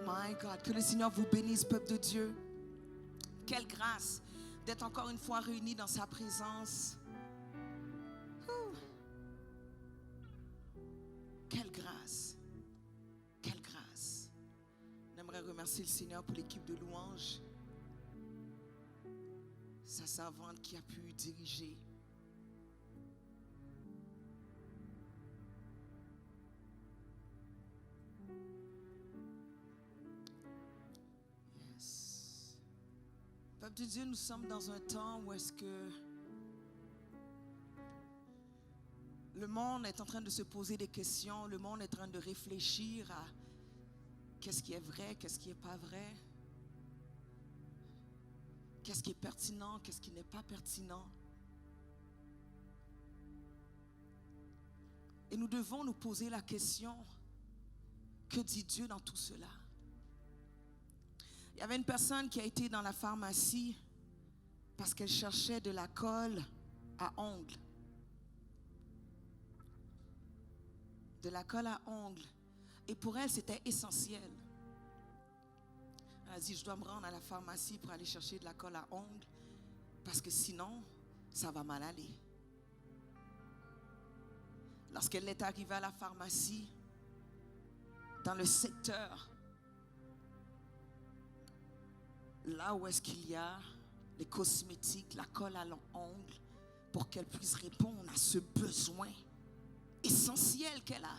My God, que le Seigneur vous bénisse, peuple de Dieu. Quelle grâce d'être encore une fois réunis dans sa présence. Ouh. Quelle grâce. Quelle grâce. J'aimerais remercier le Seigneur pour l'équipe de louanges. Sa servante qui a pu diriger. Yes. Peuple de Dieu, nous sommes dans un temps où est-ce que le monde est en train de se poser des questions, le monde est en train de réfléchir à qu'est-ce qui est vrai, qu'est-ce qui n'est pas vrai, qu'est-ce qui est pertinent, qu'est-ce qui n'est pas pertinent. Et nous devons nous poser la question, que dit Dieu dans tout cela? Il y avait une personne qui a été dans la pharmacie parce qu'elle cherchait de la colle à ongles. De la colle à ongles. Et pour elle, c'était essentiel. Elle a dit, je dois me rendre à la pharmacie pour aller chercher de la colle à ongles parce que sinon, ça va mal aller. Lorsqu'elle est arrivée à la pharmacie, dans le secteur, là où est-ce qu'il y a les cosmétiques, la colle à ongles, pour qu'elle puisse répondre à ce besoin essentiel qu'elle a.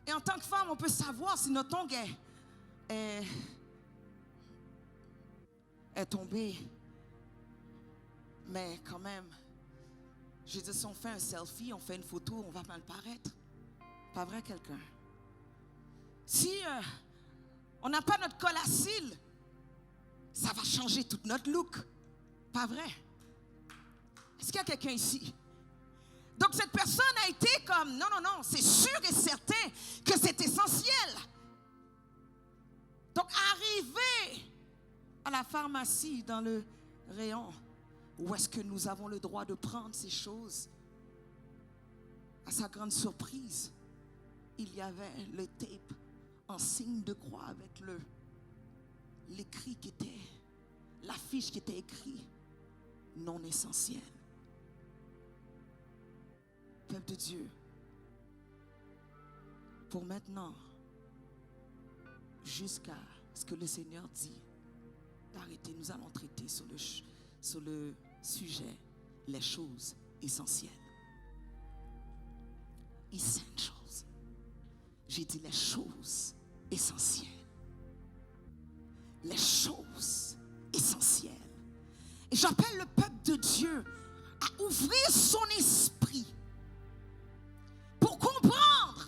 Et en tant que femme, on peut savoir si notre ongle est tombé. Mais quand même, je dis, si on fait un selfie, on fait une photo, on va mal paraître. Pas vrai, quelqu'un? Si on n'a pas notre colle à cils, ça va changer tout notre look. Pas vrai? Est-ce qu'il y a quelqu'un ici? Donc cette personne a été comme, non, c'est sûr et certain que c'est essentiel. Donc arriver à la pharmacie dans le rayon, où est-ce que nous avons le droit de prendre ces choses? À sa grande surprise, il y avait le tape en signe de croix avec l'écrit qui était, l'affiche qui était écrite, non essentiel. Peuple de Dieu, pour maintenant, jusqu'à ce que le Seigneur dit d'arrêter, nous allons traiter sur le sujet les choses essentielles. Essentials. J'ai dit les choses essentielles. Les choses essentielles. Et j'appelle le peuple de Dieu à ouvrir son esprit pour comprendre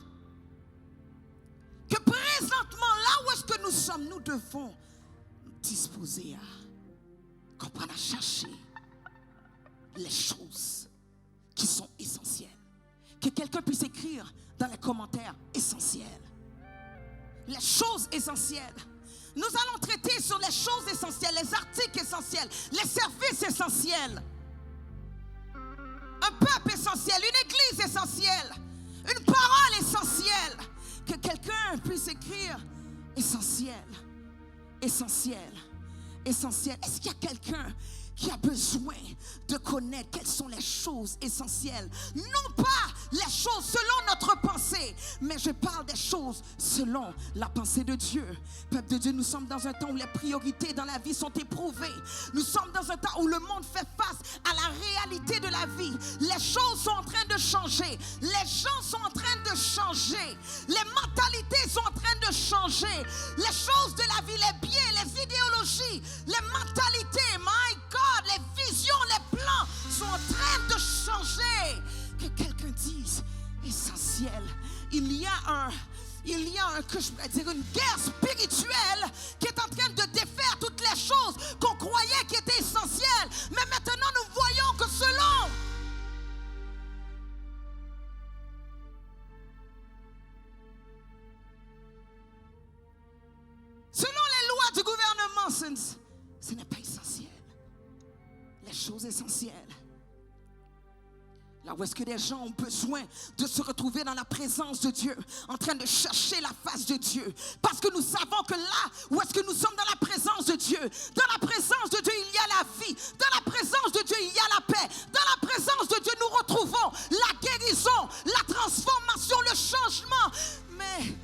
que présentement, là où est-ce que nous sommes, nous devons nous disposer à comprendre, à chercher les choses qui sont essentielles. Que quelqu'un puisse écrire dans les commentaires essentielles. Les choses essentielles. Nous allons traiter sur les choses essentielles, les articles essentiels, les services essentiels. Un peuple essentiel, une église essentielle, une parole essentielle. Que quelqu'un puisse écrire essentiel, essentiel, essentiel. Est-ce qu'il y a quelqu'un qui a besoin de connaître quelles sont les choses essentielles? Non pas les choses selon notre pensée, mais je parle des choses selon la pensée de Dieu. Peuple de Dieu, nous sommes dans un temps où les priorités dans la vie sont éprouvées. Nous sommes dans un temps où le monde fait face à la réalité de la vie. Les choses sont en train de changer. Les gens sont en train de changer. Les mentalités sont en train de changer. Les choses de la vie, les biens, les idéologies, les mentalités, my God, les visions, les plans sont en train de changer. Que quelqu'un dise essentiel. Il y a que je pourrais dire une guerre spirituelle qui est en train de défaire toutes les choses qu'on croyait qui étaient essentielles. Mais maintenant nous voyons que selon les lois du gouvernement, ce n'est pas essentiel. Les choses essentielles. Là où est-ce que des gens ont besoin de se retrouver dans la présence de Dieu, en train de chercher la face de Dieu. Parce que nous savons que là où est-ce que nous sommes dans la présence de Dieu, dans la présence de Dieu, il y a la vie. Dans la présence de Dieu, il y a la paix. Dans la présence de Dieu, nous retrouvons la guérison, la transformation, le changement. Mais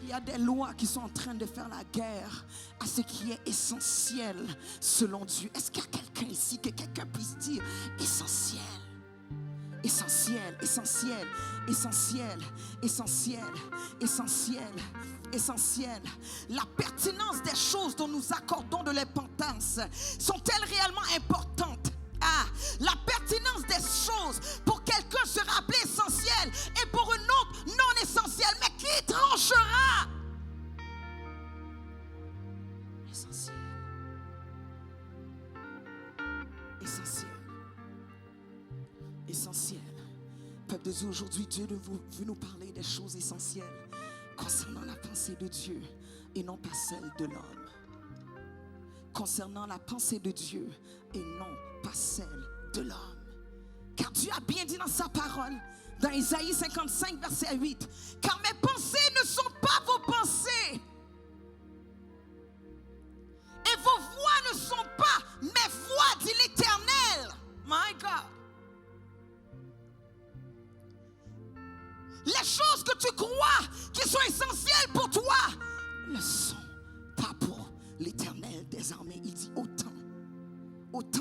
il y a des lois qui sont en train de faire la guerre à ce qui est essentiel selon Dieu. Est-ce qu'il y a quelqu'un ici, que quelqu'un puisse dire essentiel? Essentiel, essentiel, essentiel, essentiel, essentiel, essentiel. La pertinence des choses dont nous accordons de l'importance sont-elles réellement importantes? Ah, la pertinence des choses pour quelqu'un sera appelée essentielle et pour une autre non essentielle. Mais qui tranchera? Essentiel. Essentiel. Essentiel. Peuple de Dieu, aujourd'hui, Dieu veut nous parler des choses essentielles concernant la pensée de Dieu et non pas celle de l'homme. Concernant la pensée de Dieu et non pas celle de l'homme. Car Dieu a bien dit dans sa parole, dans Isaïe 55, verset 8, « Car mes pensées ne sont pas vos pensées, et vos voix ne sont pas mes voix, dit l'Éternel. » My God. Les choses que tu crois qui sont essentielles pour toi ne sont pas pour l'Éternel des armées. Il dit autant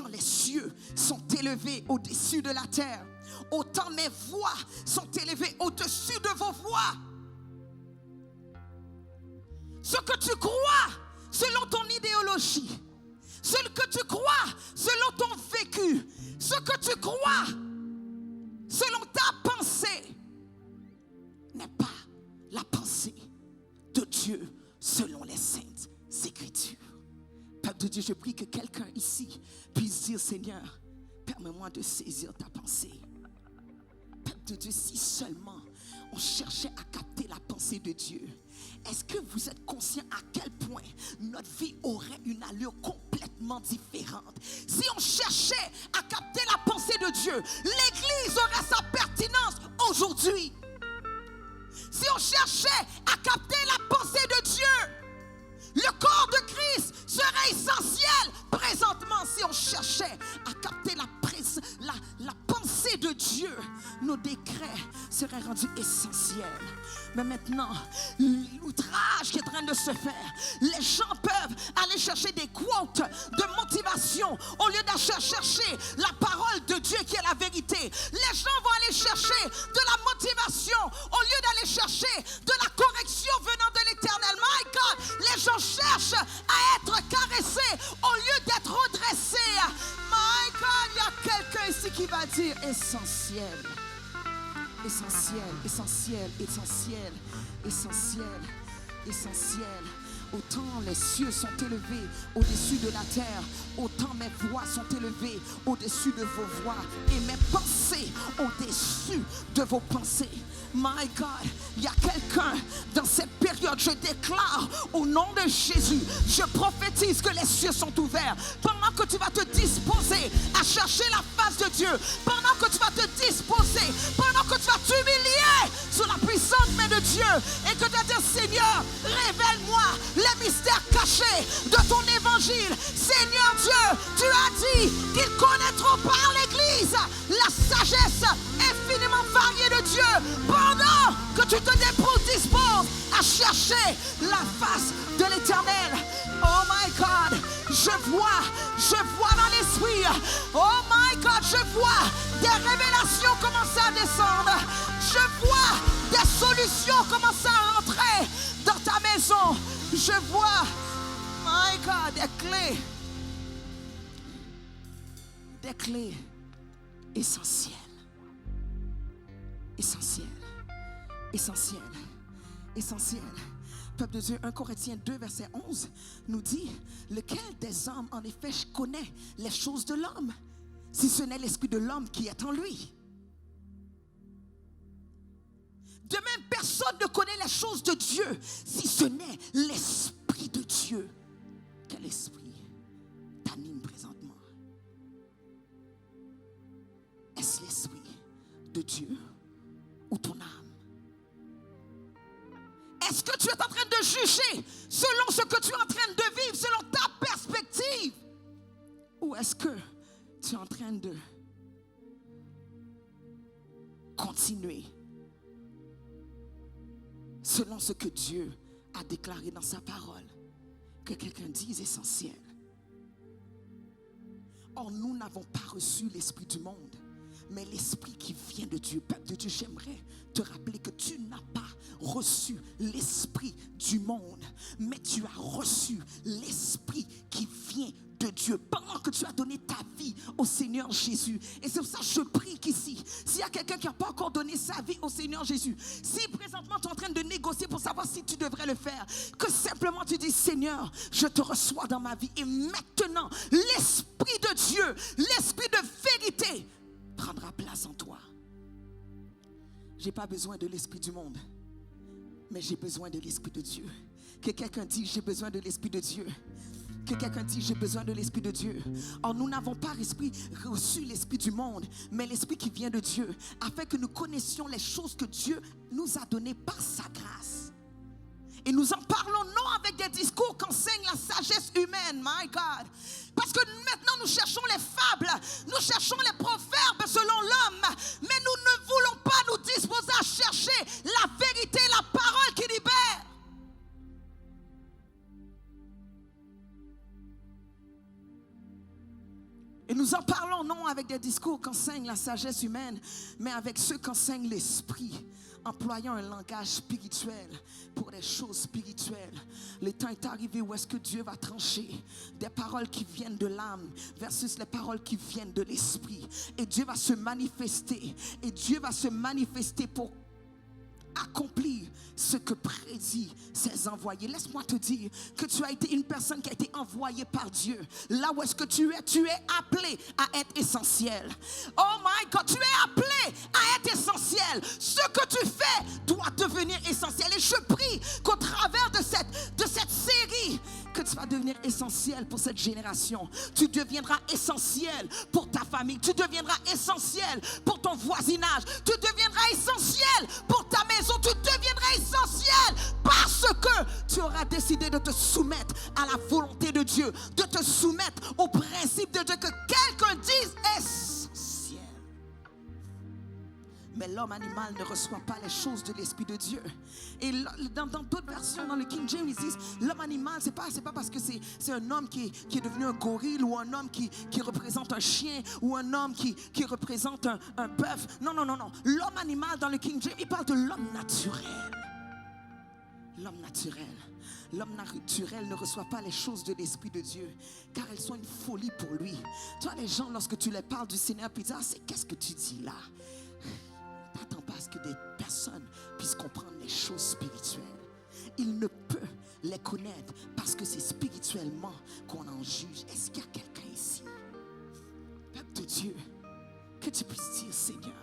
les cieux sont élevés au-dessus de la terre, autant mes voix sont élevées au-dessus de vos voix. Ce que tu crois selon ton idéologie, ce que tu crois selon ton vécu, ce que tu crois selon ta pensée n'est pas la pensée de Dieu selon les saintes Écritures. Peuple de Dieu, je prie que quelqu'un ici puisse dire, Seigneur, permets-moi de saisir ta pensée. Peuple de Dieu, si seulement on cherchait à capter la pensée de Dieu, est-ce que vous êtes conscient à quel point notre vie aurait une allure complètement différente? Si on cherchait à capter la pensée de Dieu, l'Église aurait sa pertinence aujourd'hui. Si on cherchait à capter la pensée de Dieu, le corps de Christ serait essentiel présentement. Si on cherchait à capter la pensée de Dieu, nos décrets seraient rendus essentiels. Mais maintenant, l'outrage qui est en train de se faire, les gens peuvent aller chercher des quotes de motivation au lieu d'aller chercher la parole de Dieu qui est la vérité. Les gens vont aller chercher de la motivation au lieu d'aller chercher de la correction venant de l'Éternel. My God, les gens cherchent à être caressés au lieu d'être redressés. My God, il y a quelqu'un ici qui va dire essentiel. Essentiel, essentiel, essentiel, essentiel, essentiel. Autant les cieux sont élevés au-dessus de la terre, autant mes voix sont élevées au-dessus de vos voix et mes pensées au-dessus de vos pensées. My God, il y a quelqu'un dans cette période, je déclare au nom de Jésus, je prophétise que les cieux sont ouverts. Pendant que tu vas te disposer à chercher la face de Dieu, pendant que tu vas te disposer, pendant que tu vas t'humilier sous la puissante main de Dieu et que tu vas dire, Seigneur, révèle-moi les mystères cachés de ton évangile. Seigneur Dieu, tu as dit qu'ils connaîtront par l'Église la sagesse infiniment variée de Dieu. Pendant que tu te disposes à chercher la face de l'Éternel. Oh my God, je vois dans l'esprit. Oh my God, je vois des révélations commencer à descendre. Je vois des solutions commencer à rentrer dans ta maison. Je vois, my God, des clés essentielles. Essentiel. Peuple de Dieu, 1 Corinthiens 2, verset 11 nous dit, lequel des hommes en effet connaît les choses de l'homme, si ce n'est l'esprit de l'homme qui est en lui. De même, personne ne connaît les choses de Dieu, si ce n'est l'esprit de Dieu. Quel esprit t'anime présentement? Est-ce l'esprit de en train de juger selon ce que tu es en train de vivre, selon ta perspective? Ou est-ce que tu es en train de continuer selon ce que Dieu a déclaré dans sa parole? Que quelqu'un dise essentiel. Or, nous n'avons pas reçu l'esprit du monde, mais l'esprit qui vient de Dieu. Peuple de Dieu, j'aimerais te rappeler que tu n'as pas reçu l'esprit du monde, mais tu as reçu l'esprit qui vient de Dieu pendant que tu as donné ta vie au Seigneur Jésus. Et c'est pour ça que je prie qu'ici, s'il y a quelqu'un qui n'a pas encore donné sa vie au Seigneur Jésus, si présentement tu es en train de négocier pour savoir si tu devrais le faire, que simplement tu dis: Seigneur, je te reçois dans ma vie, et maintenant l'esprit de Dieu, l'esprit de vérité prendra place en toi. J'ai pas besoin de l'esprit du monde, mais j'ai besoin de l'esprit de Dieu. Que quelqu'un dise: j'ai besoin de l'esprit de Dieu. Que quelqu'un dise: j'ai besoin de l'esprit de Dieu. Or, nous n'avons pas reçu l'esprit du monde, mais l'esprit qui vient de Dieu, afin que nous connaissions les choses que Dieu nous a données par sa grâce. Et nous en parlons non avec des discours qu'enseigne la sagesse humaine, my God. Parce que maintenant nous cherchons les fables, nous cherchons les proverbes selon l'homme, mais nous ne voulons pas nous disposer à chercher la vérité, la parole qui libère. Et nous en parlons non avec des discours qu'enseigne la sagesse humaine, mais avec ceux qu'enseigne l'esprit, employant un langage spirituel pour des choses spirituelles. Le temps est arrivé où est-ce que Dieu va trancher des paroles qui viennent de l'âme versus les paroles qui viennent de l'esprit. Et Dieu va se manifester. Et Dieu va se manifester pour accomplir ce que prédit ses envoyés. Laisse-moi te dire que tu as été une personne qui a été envoyée par Dieu. Là où est-ce que tu es appelé à être essentiel. Oh my God, tu es appelé à être essentiel. Ce que tu fais doit devenir essentiel. Et je prie qu'au travers de cette série, que tu vas devenir essentiel pour cette génération. Tu deviendras essentiel pour ta famille. Tu deviendras essentiel pour ton voisinage. Tu deviendras essentiel pour ta maison. Tu deviendras essentiel parce que tu auras décidé de te soumettre à la volonté de Dieu, de te soumettre au principe de Dieu, que quelqu'un dise essentiel. Mais l'homme animal ne reçoit pas les choses de l'esprit de Dieu. Et dans d'autres versions, dans le King James, ils disent l'homme animal, c'est pas parce que c'est un homme qui est devenu un gorille, ou un homme qui représente un chien, ou un homme qui représente un bœuf. Non. L'homme animal dans le King James, il parle de l'homme naturel. L'homme naturel. L'homme naturel ne reçoit pas les choses de l'Esprit de Dieu, car elles sont une folie pour lui. Tu vois, les gens, lorsque tu les parles du Seigneur, puis ils disent: qu'est-ce que tu dis là? N'attends pas à ce que des personnes puissent comprendre les choses spirituelles. Il ne peut les connaître parce que c'est spirituellement qu'on en juge. Est-ce qu'il y a quelqu'un ici, peuple de Dieu, que tu puisses dire: Seigneur,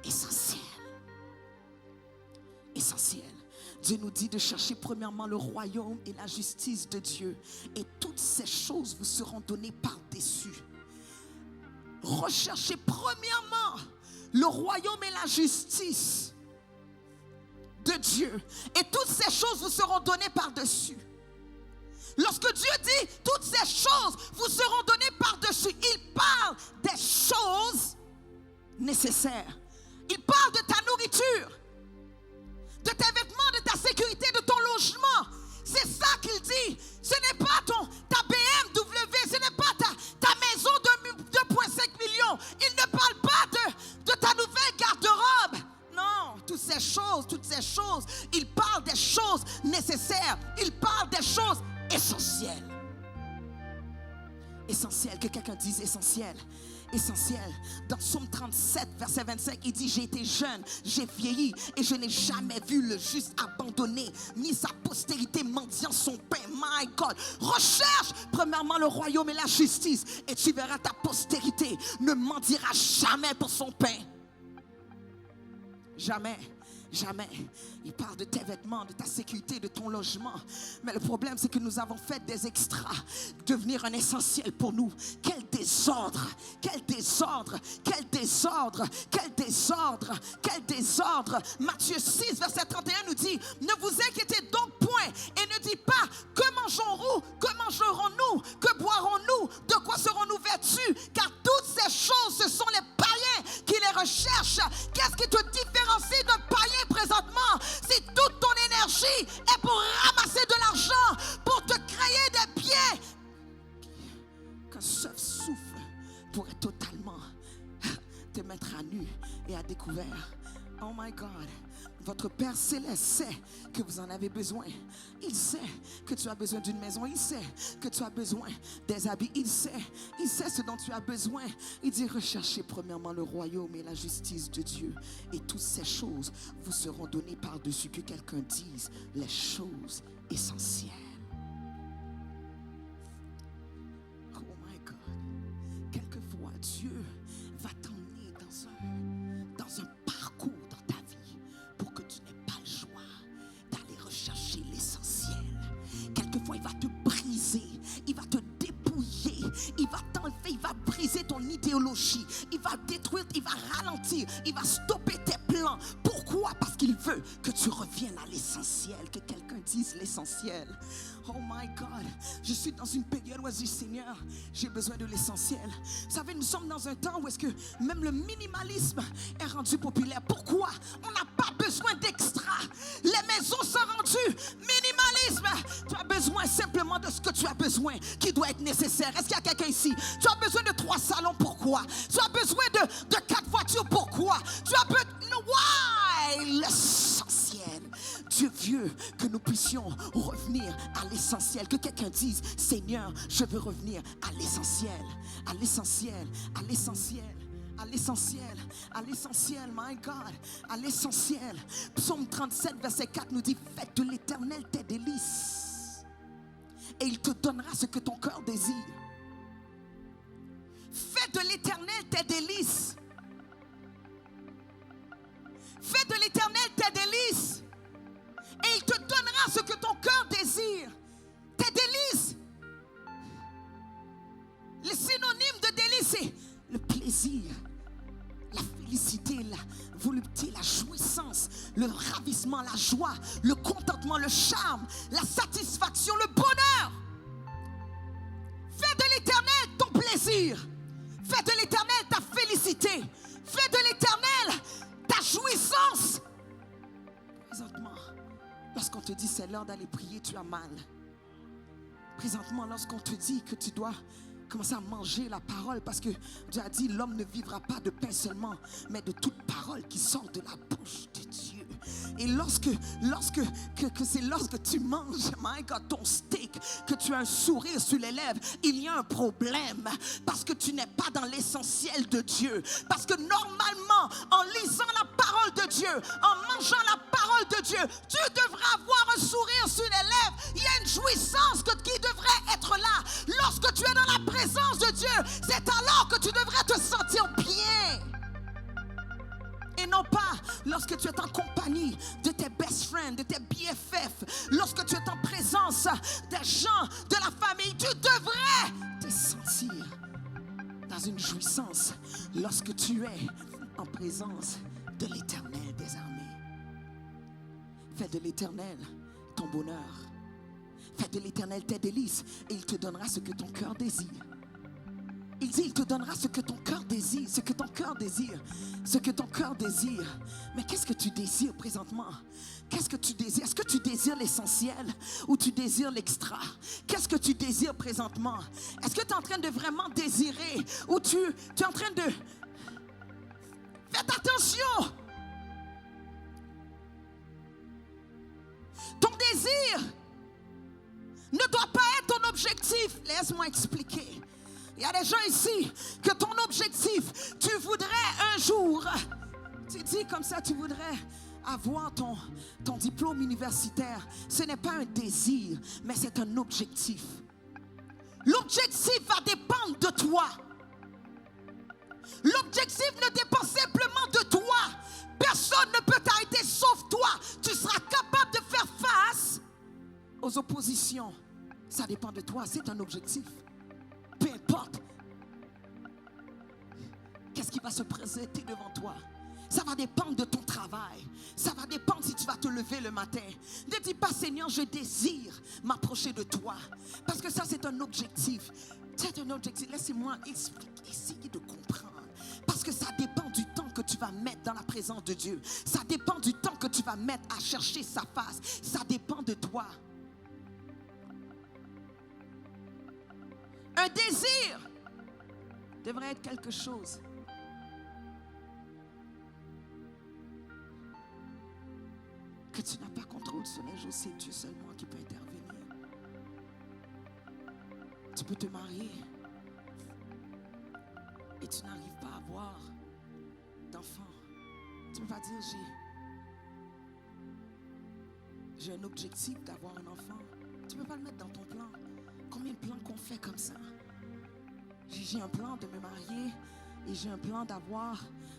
essentiel. Dieu nous dit de chercher premièrement le royaume et la justice de Dieu, et toutes ces choses vous seront données par-dessus. Recherchez premièrement le royaume et la justice de Dieu, et toutes ces choses vous seront données par-dessus. Lorsque Dieu dit toutes ces choses vous seront données par-dessus, il parle des choses nécessaires. Il parle de ta nourriture, de tes vêtements, de ta sécurité, de ton logement. C'est ça qu'il dit. Ce n'est pas ta BMW, ce n'est pas ta maison de 2,5 millions. Il ne parle pas de ta nouvelle garde-robe. Non, toutes ces choses, il parle des choses nécessaires. Il parle des choses essentielles. Essentiel, que quelqu'un dise essentiel. Essentiel. Dans Psaume 37, verset 25, il dit: j'ai été jeune, j'ai vieilli, et je n'ai jamais vu le juste abandonné, ni sa postérité mendiant son pain. My God. Recherche premièrement le royaume et la justice, et tu verras ta postérité ne mendiera jamais pour son pain. Jamais. Jamais. Il parle de tes vêtements, de ta sécurité, de ton logement. Mais le problème, c'est que nous avons fait des extras devenir un essentiel pour nous. Quel désordre, quel désordre, quel désordre, quel désordre, quel désordre. Matthieu 6, verset 31 nous dit, ne vous inquiétez donc point et ne dites pas, que mangerons-nous, que boirons-nous, de quoi serons-nous vêtus, car toutes ces choses, ce sont les païens qui les recherchent. Qu'est-ce qui te différencie d'un païen présentement? Si toute ton énergie est pour ramasser de l'argent, pour te créer des biens, qu'un seul souffle pourrait totalement te mettre à nu et à découvert. Oh my God. Votre Père Céleste sait que vous en avez besoin. Il sait que tu as besoin d'une maison. Il sait que tu as besoin des habits. Il sait ce dont tu as besoin. Il dit, recherchez premièrement le royaume et la justice de Dieu. Et toutes ces choses vous seront données par-dessus. Que quelqu'un dise les choses essentielles. Oh my God. Quelquefois, Dieu va t'emmener dans un parcours dans ta vie pour que tu n'aies pas le choix d'aller rechercher l'essentiel. Quelquefois, il va te briser, il va te dépouiller, il va t'enlever, il va briser ton idéologie, il va détruire, il va ralentir, il va stopper tes plans. Pourquoi? Parce qu'il veut que tu reviennes à l'essentiel, que quelqu'un dise l'essentiel. Oh my God, je suis dans une période où je dis, Seigneur, j'ai besoin de l'essentiel. Vous savez, nous sommes dans un temps où est-ce que même le minimalisme est rendu populaire. Pourquoi? On n'a pas besoin d'extra. Les maisons sont rendues minimalisme. Tu as besoin simplement de ce que tu as besoin, qui doit être nécessaire. Est-ce qu'il y a quelqu'un ici? Tu as besoin de 3 salons, pourquoi? Tu as besoin de 4 voitures, pourquoi? Tu as besoin... Why? L'essentiel. Dieu veut que nous puissions revenir à l'essentiel. Que quelqu'un dise, Seigneur, je veux revenir à l'essentiel, à l'essentiel, à l'essentiel, à l'essentiel, à l'essentiel, my God, à l'essentiel. Psaume 37, verset 4 nous dit, faites de l'Éternel tes délices et il te donnera ce que ton cœur désire. Fais de l'Éternel tes délices. Fais de l'Éternel tes délices et il te donnera ce que ton cœur désire. Tes délices. Le synonyme de délice, c'est le plaisir, la félicité, la volupté, la jouissance, le ravissement, la joie, le contentement, le charme, la satisfaction, le bonheur. Fais de l'Éternel ton plaisir. Fais de l'Éternel ta félicité. Fais de l'Éternel ta jouissance. Présentement, lorsqu'on te dit c'est l'heure d'aller prier, tu as mal. Présentement, lorsqu'on te dit que tu dois commencer à manger la parole, parce que Dieu a dit l'homme ne vivra pas de pain seulement, mais de toute parole qui sort de la bouche de Dieu. Et lorsque tu manges, my God, ton steak, que tu as un sourire sur les lèvres, il y a un problème parce que tu n'es pas dans l'essentiel de Dieu. Parce que normalement, en lisant la parole de Dieu, en mangeant la parole de Dieu, tu devrais avoir un sourire sur les lèvres. Il y a une jouissance qui devrait être là. Lorsque tu es dans la présence de Dieu, c'est alors que tu devrais te sentir bien. Et non pas lorsque tu es en compagnie de tes best friends, de tes BFF, lorsque tu es en présence des gens de la famille, tu devrais te sentir dans une jouissance lorsque tu es en présence de l'Éternel des armées. Fais de l'Éternel ton bonheur. Fais de l'Éternel tes délices et il te donnera ce que ton cœur désire. Il dit, il te donnera ce que ton cœur désire, ce que ton cœur désire, ce que ton cœur désire. Mais qu'est-ce que tu désires présentement? Qu'est-ce que tu désires? Est-ce que tu désires l'essentiel ou tu désires l'extra? Qu'est-ce que tu désires présentement? Est-ce que tu es en train de vraiment désirer ou tu es en train de... Faites attention! Ton désir ne doit pas être ton objectif. Laisse-moi expliquer. Il y a des gens ici que ton objectif, tu voudrais un jour, tu dis comme ça, tu voudrais avoir ton diplôme universitaire. Ce n'est pas un désir, mais c'est un objectif. L'objectif va dépendre de toi. L'objectif ne dépend simplement de toi. Personne ne peut t'arrêter sauf toi. Tu seras capable de faire face aux oppositions. Ça dépend de toi, c'est un objectif. Peu importe. Qu'est-ce qui va se présenter devant toi? Ça va dépendre de ton travail. Ça va dépendre si tu vas te lever le matin. Ne dis pas, Seigneur, je désire m'approcher de toi. Parce que ça, c'est un objectif. C'est un objectif. Laissez-moi essayer de comprendre. Parce que ça dépend du temps que tu vas mettre dans la présence de Dieu. Ça dépend du temps que tu vas mettre à chercher sa face. Ça dépend de toi. Un désir devrait être quelque chose que tu n'as pas contrôle sur les jours. C'est Dieu seulement qui peut intervenir. Tu peux te marier et tu n'arrives pas à avoir d'enfant. Tu ne peux pas dire j'ai un objectif d'avoir un enfant. Tu ne peux pas le mettre dans ton plan. Combien de plans qu'on fait comme ça? J'ai un plan de me marier et j'ai un plan d'avoir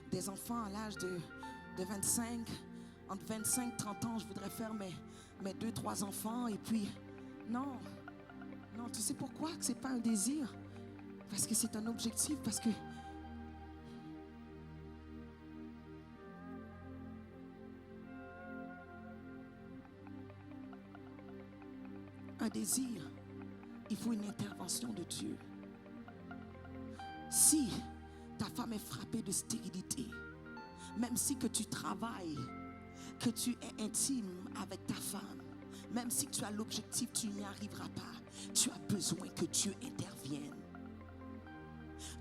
des enfants à l'âge de 25. Entre 25 et 30 ans, je voudrais faire mes 2-3 enfants. Et puis, non, tu sais pourquoi que ce n'est pas un désir? Parce que c'est un objectif, parce que un désir, il faut une intervention de Dieu. Si ta femme est frappée de stérilité, même si que tu travailles, que tu es intime avec ta femme, même si tu as l'objectif, tu n'y arriveras pas. Tu as besoin que Dieu intervienne.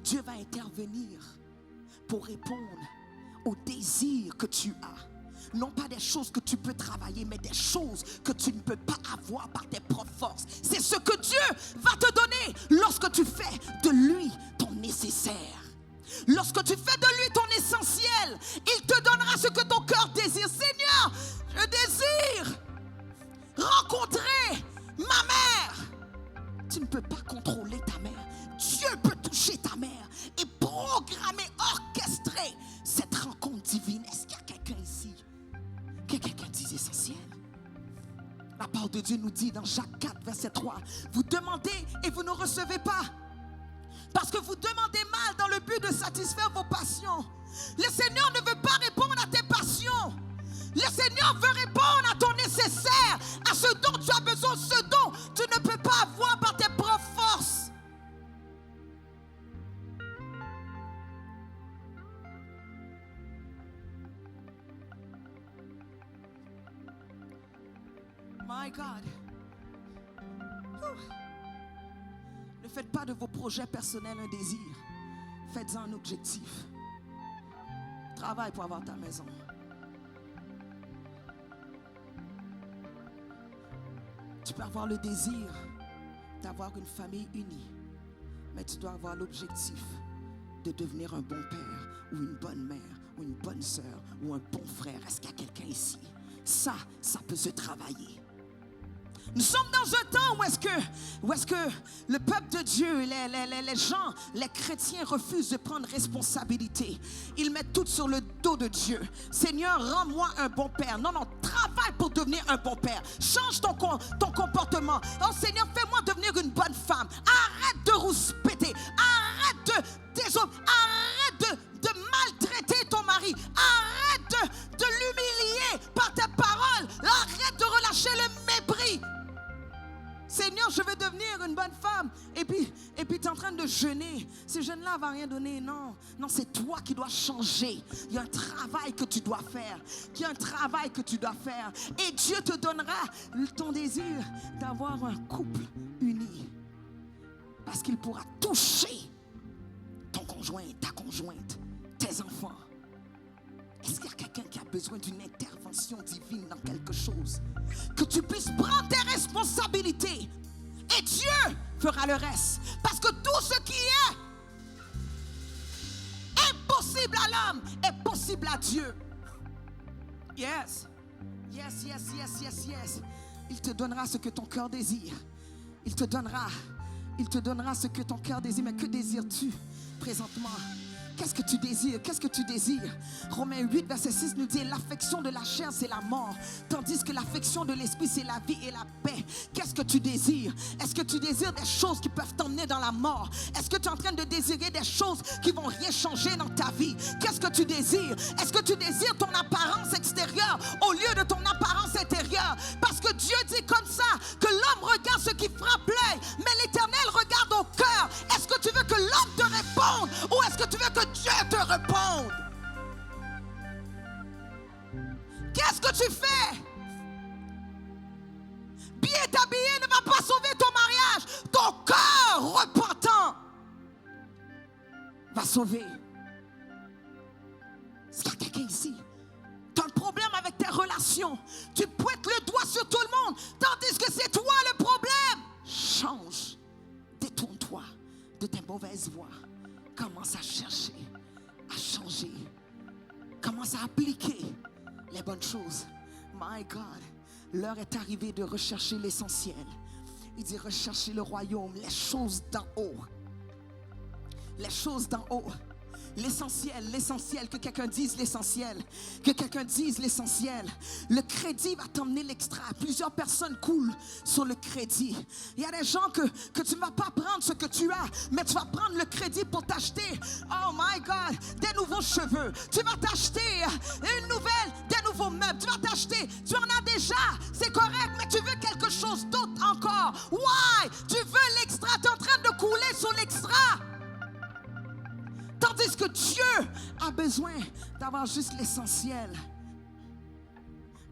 Dieu va intervenir pour répondre aux désirs que tu as. Non pas des choses que tu peux travailler, mais des choses que tu ne peux pas avoir par tes propres forces. C'est ce que Dieu va te donner lorsque tu fais de lui ton nécessaire. Lorsque tu fais de lui ton essentiel, il te donnera ce que ton cœur désire. Seigneur, je désire rencontrer ma mère. Tu ne peux pas contrôler ta mère. Dieu peut toucher ta mère et programmer, orchestrer cette rencontre divine. Est-ce qu'il y a quelqu'un ici qui est quelqu'un d'essentiel? La parole de Dieu nous dit dans Jacques 4, verset 3, vous demandez et vous ne recevez pas. Parce que vous demandez mal dans le but de satisfaire vos passions. Le Seigneur ne veut pas répondre à tes passions. Le Seigneur veut répondre à ton nécessaire, à ce dont tu as besoin, ce dont tu ne peux pas avoir par tes propres forces. My God. Ne faites pas de vos projets personnels un désir. Faites-en un objectif. Travaille pour avoir ta maison. Tu peux avoir le désir d'avoir une famille unie, mais tu dois avoir l'objectif de devenir un bon père ou une bonne mère ou une bonne sœur ou un bon frère. Est-ce qu'il y a quelqu'un ici? Ça peut se travailler. Nous sommes dans un temps où est-ce que le peuple de Dieu, les gens, les chrétiens refusent de prendre responsabilité. Ils mettent tout sur le dos de Dieu. Seigneur, rends-moi un bon père. Non, travaille pour devenir un bon père. Change ton comportement. Oh Seigneur, fais-moi devenir une bonne femme. Arrête de rouspéter. Arrête de maltraiter ton mari. Arrête de l'humilier par tes paroles. Arrête de relâcher le mépris. Seigneur, je veux devenir une bonne femme. Et puis tu es en train de jeûner. Ce jeûne-là ne va rien donner. Non, c'est toi qui dois changer. Il y a un travail que tu dois faire. Et Dieu te donnera ton désir d'avoir un couple uni. Parce qu'il pourra toucher ton conjoint, ta conjointe, tes enfants. Est-ce qu'il y a quelqu'un qui a besoin d'une intervention divine dans quelque chose? Que tu puisses prendre tes responsabilités et Dieu fera le reste. Parce que tout ce qui est impossible à l'homme est possible à Dieu. Yes. Il te donnera ce que ton cœur désire. Il te donnera ce que ton cœur désire. Mais que désires-tu présentement? Qu'est-ce que tu désires? Qu'est-ce que tu désires? Romains 8, verset 6 nous dit, l'affection de la chair, c'est la mort, tandis que l'affection de l'esprit, c'est la vie et la paix. Qu'est-ce que tu désires? Est-ce que tu désires des choses qui peuvent t'emmener dans la mort? Est-ce que tu es en train de désirer des choses qui vont rien changer dans ta vie? Qu'est-ce que tu désires? Est-ce que tu désires ton apparence extérieure au lieu de ton apparence intérieure? Parce que Dieu dit comme ça, que l'homme regarde ce qui frappe l'œil, mais l'Éternel regarde au cœur. Est-ce que tu veux que l'homme te réponde ou est-ce que tu veux que Dieu te réponde? Qu'est-ce que tu fais? Bien t'habiller ne va pas sauver ton mariage. Ton cœur repentant va sauver. Est-ce qu'il y a quelqu'un ici? Tu as un problème avec tes relations. Tu pointes le doigt sur tout le monde, tandis que c'est toi le problème. Change. Détourne-toi de tes mauvaises voies. Commence à chercher, à changer. Commence à appliquer les bonnes choses. My God, l'heure est arrivée de rechercher l'essentiel. Il dit rechercher le royaume, les choses d'en haut. Les choses d'en haut. L'essentiel, l'essentiel, que quelqu'un dise l'essentiel. Que quelqu'un dise l'essentiel. Le crédit va t'emmener l'extra. Plusieurs personnes coulent sur le crédit. Il y a des gens que tu ne vas pas prendre ce que tu as, mais tu vas prendre le crédit pour t'acheter, oh my God, des nouveaux cheveux. Tu vas t'acheter une nouvelle, des nouveaux meubles. Tu vas t'acheter, tu en as déjà, c'est correct, mais tu veux quelque chose d'autre encore. Why? Tu veux l'extra, tu es en train de couler sur l'extra. Tandis que Dieu a besoin d'avoir juste l'essentiel.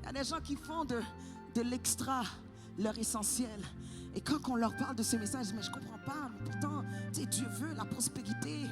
Il y a des gens qui font de l'extra leur essentiel. Et quand on leur parle de ce message, mais je ne comprends pas. Pourtant, Dieu veut la prospérité.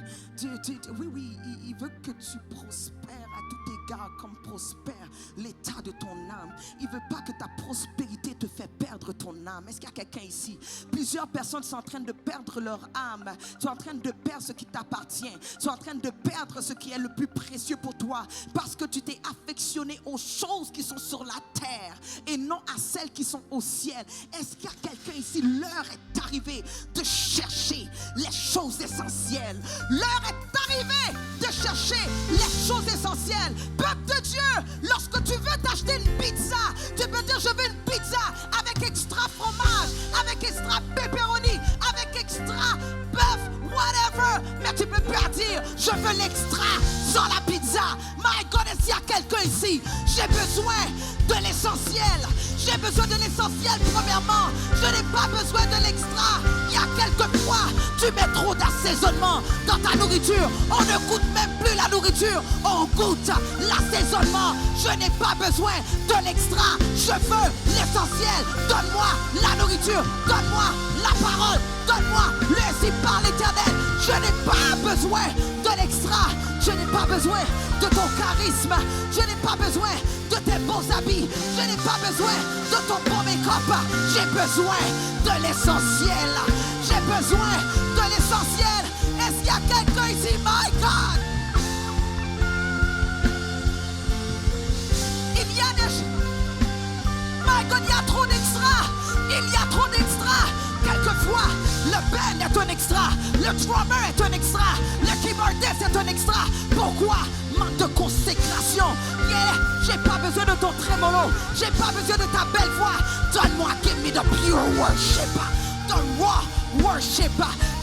Oui, il veut que tu prospères à tout égard comme prospère l'état de ton âme. Il ne veut pas que ta prospérité te fait perdre ton âme. Est-ce qu'il y a quelqu'un ici? Plusieurs personnes sont en train de perdre leur âme. Tu es en train de perdre ce qui t'appartient. Tu es en train de perdre ce qui est le plus précieux pour toi. Parce que tu t'es affectionné aux choses qui sont sur la terre et non à celles qui sont au ciel. Est-ce qu'il y a quelqu'un ici? L'heure est arrivée de chercher les choses essentielles. L'heure est arrivée de chercher les choses essentielles. Peuple de Dieu, lorsque tu veux t'acheter une pizza, tu peux dire je veux une pizza avec extra fromage, avec extra pepperoni, avec extra bœuf, whatever. Mais tu peux pas dire je veux l'extra sans la pizza. My God, est-ce qu'il y a quelqu'un ici? J'ai besoin de l'essentiel. J'ai besoin de l'essentiel premièrement. Je n'ai pas besoin de l'extra. Il y a quelquefois, tu mets trop d'assaisonnement dans ta nourriture. On ne goûte même plus la nourriture. On goûte l'assaisonnement. Je n'ai pas besoin de l'extra. Je veux l'essentiel. Donne-moi la nourriture. Donne-moi la parole. Donne-moi le ainsi par l'Éternel. Je n'ai pas besoin de l'extra. Je n'ai pas besoin de ton charisme. Je n'ai pas besoin de tes beaux habits. Je n'ai pas besoin de ton bon make-up. J'ai besoin de l'essentiel. J'ai besoin de l'essentiel. Est-ce qu'il y a quelqu'un ici? My God! Il y a des... My God, il y a trop d'extra. Il y a trop d'extra. Quelquefois, le band est un extra. Le drummer est un extra. Le keyboardiste est un extra. Pourquoi? Manque de consécration. Yeah, j'ai pas besoin de ton trémolo. J'ai pas besoin de ta belle voix. Donne-moi, give me the pure worship. The raw worship.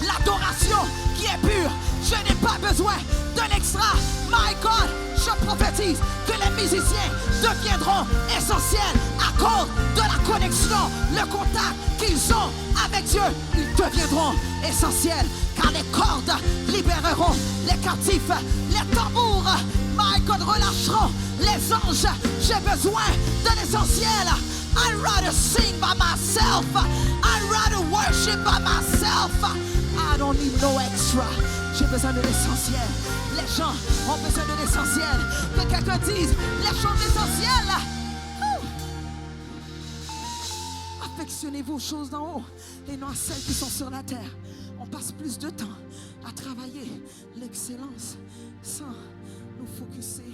L'adoration qui est pure. Je n'ai pas besoin de l'extra. My God, je prophétise que les musiciens deviendront essentiels à cause de la connexion, le contact qu'ils ont avec Dieu. Ils deviendront essentiels car les cordes libéreront les captifs, les tambours, my God, relâcheront les anges. J'ai besoin de l'essentiel. I'd rather sing by myself. I'd rather worship by myself. I don't need no extra. J'ai besoin de l'essentiel. Les gens ont besoin de l'essentiel. Que quelqu'un dise les choses essentielles. Affectionnez-vous aux choses d'en haut et non à celles qui sont sur la terre. On passe plus de temps à travailler l'excellence sans nous focuser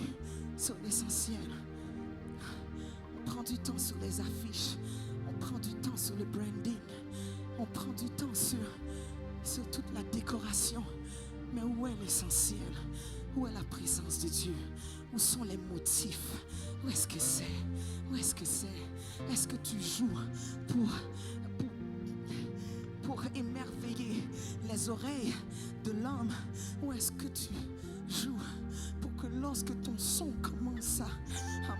sur l'essentiel. On prend du temps sur les affiches. On prend du temps sur le branding. On prend du temps sur toute la décoration. Mais où est l'essentiel? Où est la présence de Dieu? Où sont les motifs? Où est-ce que c'est? Où est-ce que c'est? Est-ce que tu joues pour émerveiller les oreilles de l'homme? Ou est-ce que tu joues pour que lorsque ton son commence à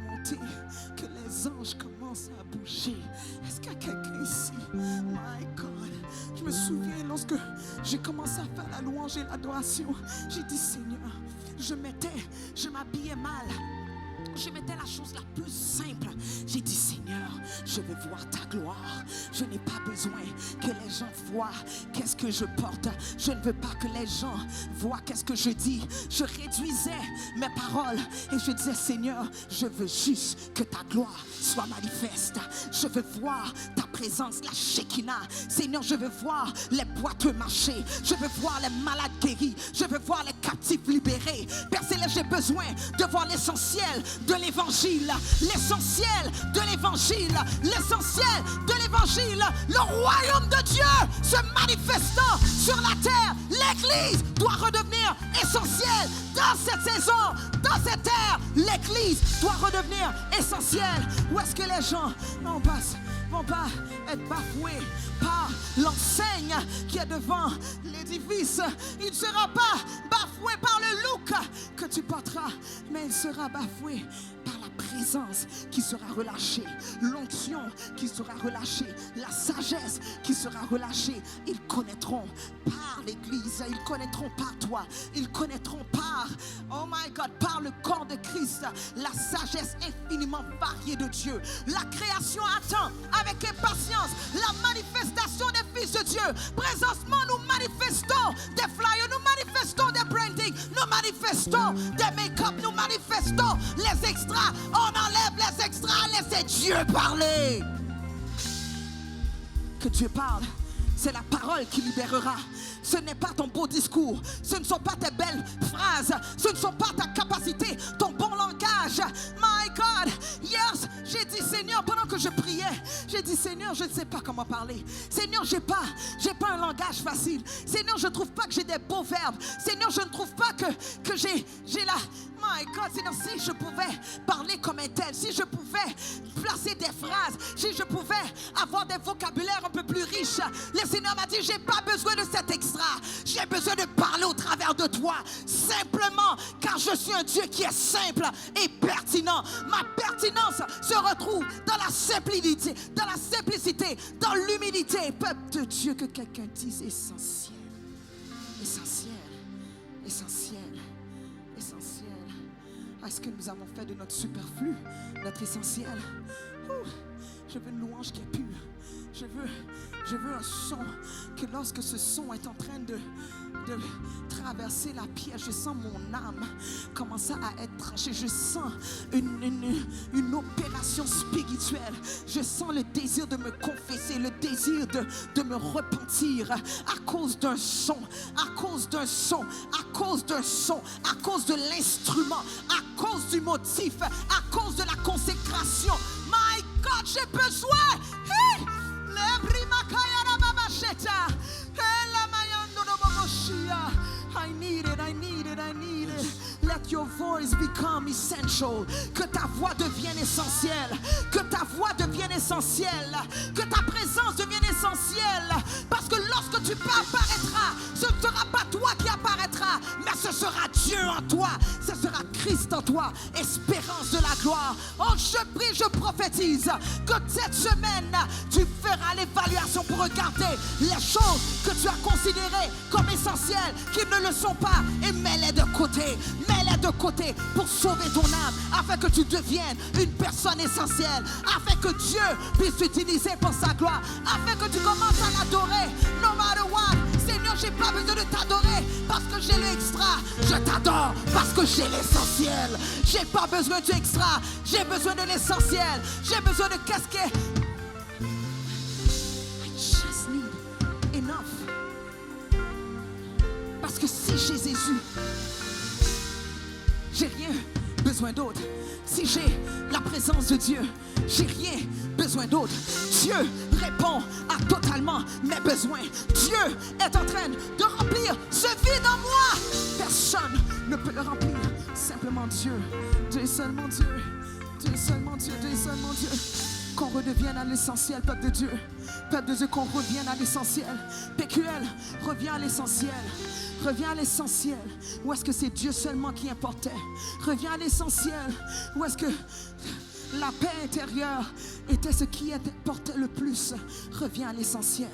monter, que les anges commencent à bouger? Est-ce qu'il y a quelqu'un ici? My God. Je me souviens lorsque j'ai commencé à faire la louange et l'adoration, j'ai dit Seigneur, je m'habillais mal. Je mettais la chose la plus simple. J'ai dit Seigneur, je veux voir ta gloire. Je n'ai pas besoin que les gens voient qu'est-ce que je porte. Je ne veux pas que les gens voient qu'est-ce que je dis. Je réduisais mes paroles et je disais Seigneur, je veux juste que ta gloire soit manifeste. Je veux voir ta présence, la Shekinah. Seigneur, je veux voir les boiteux marcher. Je veux voir les malades guéris. Je veux voir les captifs libérés. Père Céleste, j'ai besoin de voir l'essentiel de l'évangile, l'essentiel de l'évangile, l'essentiel de l'évangile, le royaume de Dieu se manifestant sur la terre. L'église doit redevenir essentielle dans cette saison, dans cette ère. L'église doit redevenir essentielle. Où est-ce que les gens vont pas être bafoués par l'enseigne qui est devant l'édifice? Il ne sera pas bafoué par le look que tu porteras, mais il sera bafoué par la présence qui sera relâchée, l'onction qui sera relâchée, la sagesse qui sera relâchée. Ils connaîtront par l'église, ils connaîtront par toi, ils connaîtront par, oh my God, par le corps de Christ, la sagesse infiniment variée de Dieu. La création attend avec impatience la manifestation des fils de Dieu. Présentement, nous manifestons des flyers, nous manifestons des branding, nous manifestons des make-up, nous manifestons les extras. On enlève les extras, laissez Dieu parler. Que Dieu parle, c'est la parole qui libérera. Ce n'est pas ton beau discours, ce ne sont pas tes belles phrases, ce ne sont pas ta capacité, ton bon langage. My God, yes, j'ai dit Seigneur, pendant que je priais, j'ai dit Seigneur, je ne sais pas comment parler. Seigneur, j'ai pas un langage facile. Seigneur, je ne trouve pas que j'ai des beaux verbes. Seigneur, je ne trouve pas que j'ai la... My God, Seigneur, si je pouvais parler comme un tel, si je pouvais placer des phrases, si je pouvais avoir des vocabulaires un peu plus riches. Le Seigneur m'a dit, j'ai pas besoin de cet extra. J'ai besoin de parler au travers de toi. Simplement, car je suis un Dieu qui est simple et pertinent. Ma pertinence se retrouve dans la simplicité, dans l'humilité. Peuple de Dieu, que quelqu'un dise essentiel. Essentiel. Essentiel. Essentiel. Est-ce que nous avons fait de notre superflu notre essentiel? Je veux une louange qui est pure. Je veux un son, que lorsque ce son est en train de traverser la pierre, je sens mon âme commencer à être tranchée. Je sens une opération spirituelle. Je sens le désir de me confesser, le désir de me repentir à cause d'un son, à cause d'un son, à cause d'un son, à cause de l'instrument, à cause du motif, à cause de la consécration. My God, j'ai besoin. Hey! I need it, I need it, I need it. Let your voice become essential. Que ta voix devienne essentielle. Que ta voix devienne essentielle. Que ta présence devienne essentielle. Parce que lorsque tu apparaîtras, ce ne sera pas toi qui apparaîtra, mais ce sera Dieu en toi. Ce sera Christ en toi. Espérance de la gloire. Oh, je prie, je prophétise que cette semaine, tu feras l'évaluation pour regarder les choses que tu as considérées comme essentielles, qui ne le sont pas, et mets-les de côté. Mets-les de côté pour sauver ton âme, afin que tu deviennes une personne essentielle, afin que Dieu puisse t'utiliser pour sa gloire, afin que tu commences à l'adorer. No matter what. Seigneur, j'ai pas besoin de t'adorer parce que j'ai l'extra. Je t'adore parce que j'ai l'essentiel. J'ai pas besoin du extra. J'ai besoin de l'essentiel. J'ai besoin de qu'est-ce qui est. I just need enough. Parce que si j'ai Jésus, j'ai rien besoin d'autre. Si j'ai la présence de Dieu, j'ai rien besoin d'autre. Dieu répond à totalement mes besoins. Dieu est en train de remplir ce vide en moi. Personne ne peut le remplir. Simplement Dieu. Dieu est seulement Dieu. Dieu est seulement Dieu. Dieu est seulement Dieu. Qu'on redevienne à l'essentiel, peuple de Dieu. Peuple de Dieu, qu'on revienne à l'essentiel. PQL, reviens à l'essentiel. Reviens à l'essentiel. Où est-ce que c'est Dieu seulement qui importait? Reviens à l'essentiel. Où est-ce que la paix intérieure était ce qui importait le plus? Reviens à l'essentiel.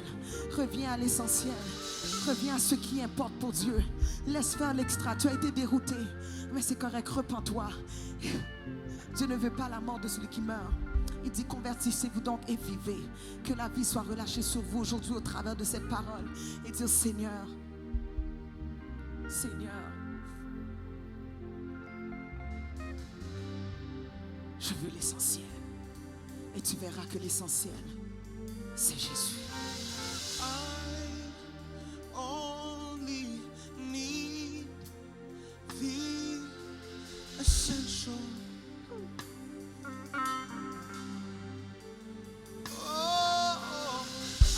Reviens à l'essentiel. Reviens à ce qui importe pour Dieu. Laisse faire l'extra. Tu as été dérouté. Mais c'est correct, repens-toi. Dieu ne veut pas la mort de celui qui meurt. Il dit convertissez-vous donc et vivez. Que la vie soit relâchée sur vous aujourd'hui au travers de cette parole. Et dire Seigneur, Seigneur, je veux l'essentiel. Et tu verras que l'essentiel, c'est Jésus. I only need the essential. Oh,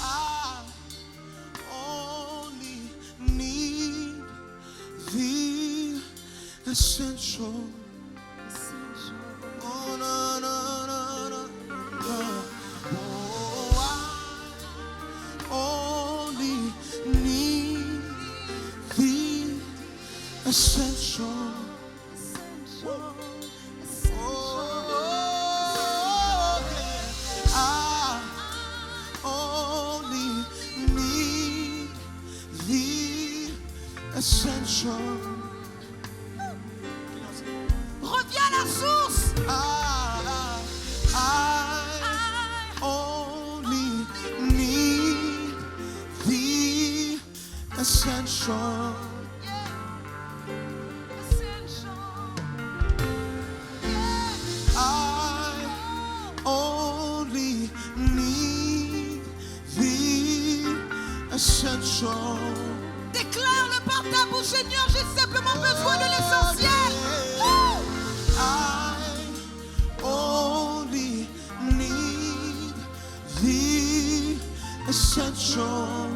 I only need the essential. Oh, no, no, no, no, no. Oh, I only need the essential. Oh, yeah. I only need the essential. Reviens à la source. I only need the essential. I only need the essential. Déclare-le par ta bouche, Seigneur, j'ai simplement besoin de l'essentiel. I only need the essential.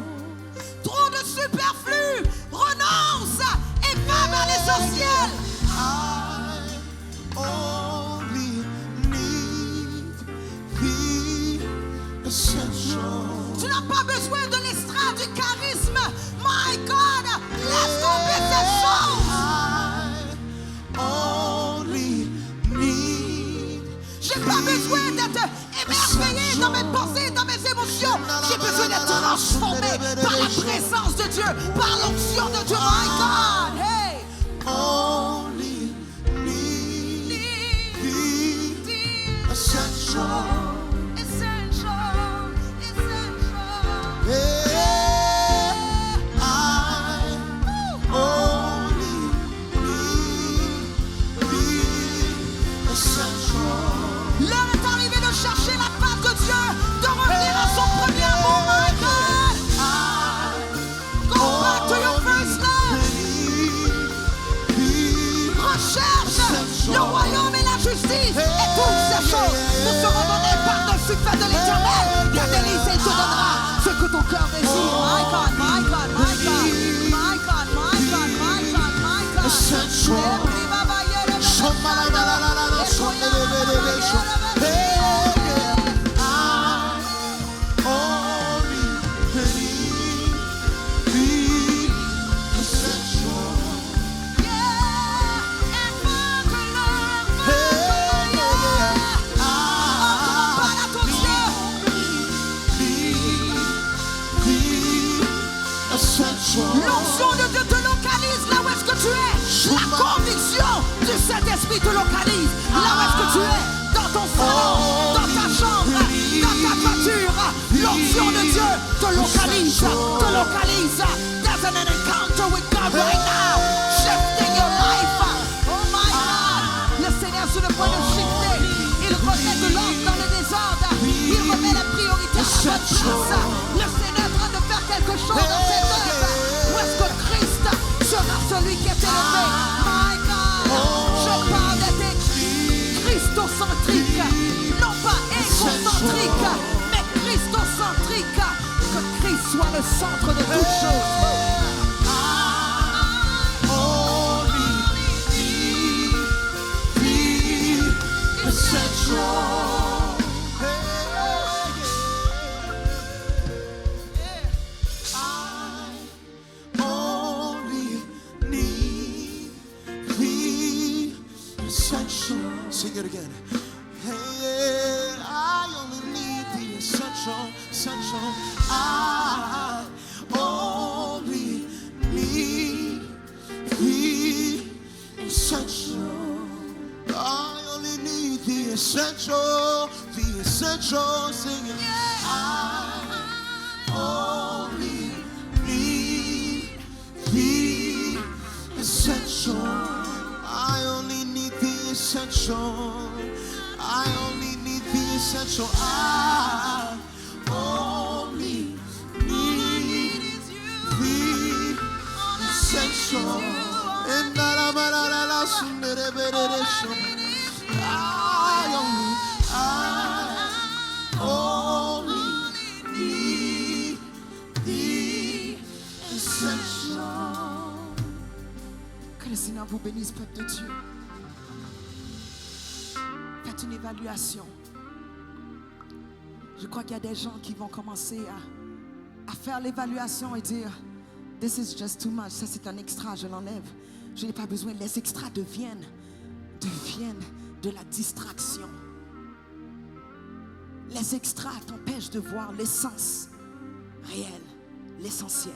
Trop de superflu, renonce et va vers l'essentiel. I only need the essential. Tu n'as pas besoin de l'estrade, du charisme. My God, laisse tomber ces choses. I only need. J'ai pas besoin d'être émerveillé dans mes pensées, dans mes émotions. J'ai besoin d'être transformé par la présence de Dieu, par l'onction de Dieu. My God, hey. Only need the essential. Essential, essential. Yeah, I only need the essential. L'heure est arrivée de chercher la face de Dieu, de revenir à son premier amour. My God, go back to your first love. Recherche le royaume et la justice, et toutes ces choses nous seront données par-dessus le fait de l'Éternel. Ta délice, il te donnera ce que ton cœur désire. My God, my God, my God, my God, my God, my God, my God. Essential. L'onction de Dieu te localise là où est-ce que tu es. La conviction du Saint-Esprit te localise là où est-ce que tu es. Dans ton salon, dans ta chambre, dans ta voiture. L'onction de Dieu te localise, te localise. There's an encounter with God right now, shifting your life. Oh my God. Le Seigneur sur le point de shifter. Il remet de l'ordre dans le désordre. Il remet la priorité à la bonne place. Le Seigneur est en train de faire quelque chose dans cette œuvre. Où est-ce que Christ sera celui qui est élevé? My God, je parle d'être christocentrique, non pas égocentrique, mais christocentrique. le centre de toutes choses. Only be essential. I only need the essential. Sing it again. Hey, I only need the essential, essential. I only need the essential. I only need the essential, the essential. Sing it. I only need the essential. I only need the essential. I only need the essential. I only need the essential. And I only need the essential. Que le Seigneur vous bénisse, peuple de Dieu. Faites une évaluation. Je crois qu'il y a des gens qui vont commencer à faire l'évaluation et dire this is just too much. Ça c'est un extra, je l'enlève. Je n'ai pas besoin. Les extras deviennent de la distraction. Les extras t'empêchent de voir l'essence réelle, l'essentiel.